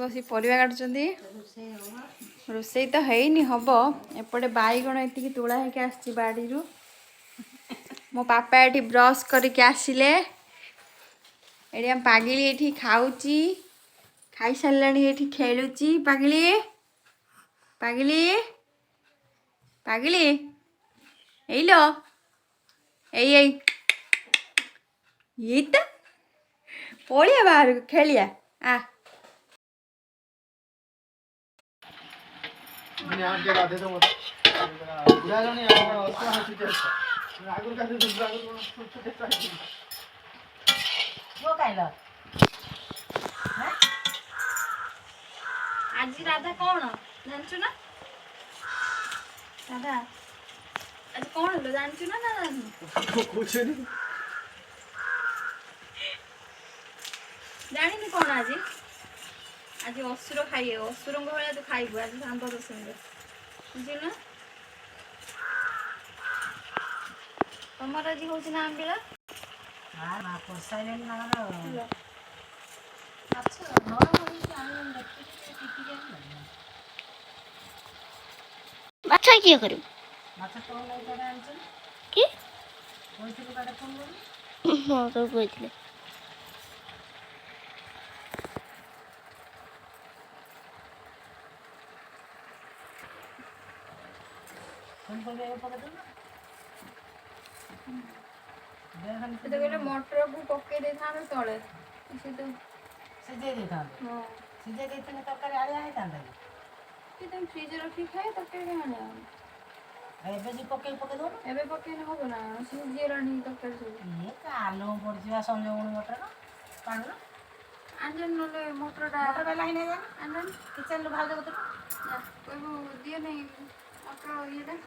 बस परिवा काटुचंदी रोसई तो हैनी हम एपटे बैगण एति तोड़ा होकर आसी बाड़ी मो पापा ये ब्रश करके आसिले ये पागिली ये खाऊची खाई सारा ये खेलुची पागिली पागिली पागिली एलो ये तो पड़िया बाहर खेलिया आ आज राधा कौन जानचु ना राधा आज कौन लो जानचु ना ना कुछ नहीं ଜାଣିନି କ'ଣ ଆଜି ଅସୁର ଖାଇବେ ଅସୁରଙ୍କ ଭଳିଆ ତୁ ଖାଇବୁ ଆଜି ଶାନ୍ତ ଦଶମୀରେ ବୁଝିଲୁ ନା। ତମର ଆଜି ହେଉଛି ନା ଆମ୍ବିଳା ମାଛ କିଏ କରିବ ମାଛ କି ହଁ ସବୁ କହିଥିଲେ। ସେ ତ କହିଲେ ମଟରକୁ ପକେଇ ଦେଇଥାନ୍ତେ ତଳେ ସେ ତ ସିଝେଇ ଦେଇଥାନ୍ତେ। ହଁ ସିଝେଇ ଦେଇଥିଲେ ତରକାରୀ ଆଳିଆ ହେଇଥାନ୍ତା କି ତମେ ଫ୍ରିଜରେ ରଖିକି ଖାଇ ତରକାରୀ କାଇଁ ଆଣିବା ଏବେ ଯେ ପକେଇ ଦଉନ ଏବେ ପକେଇଲେ ହବ ନା ସିଝିଗଲାଣି ତରକାରୀ ସବୁ ଇଏ ଆଲୁ ପଡ଼ିଯିବା ସଞ୍ଜଗୁଣ ମଟର ପାଣିର ଆଣିଛନ୍ତି ନହେଲେ ମଟରଟା ଲାଇନ୍ ଆଣିଛନ୍ତି କିଚେନ୍ରୁ ଭାଉଜ କତିରୁ କହିବୁ ଦିଅ ନେଇ ମଟର ଇଏଟା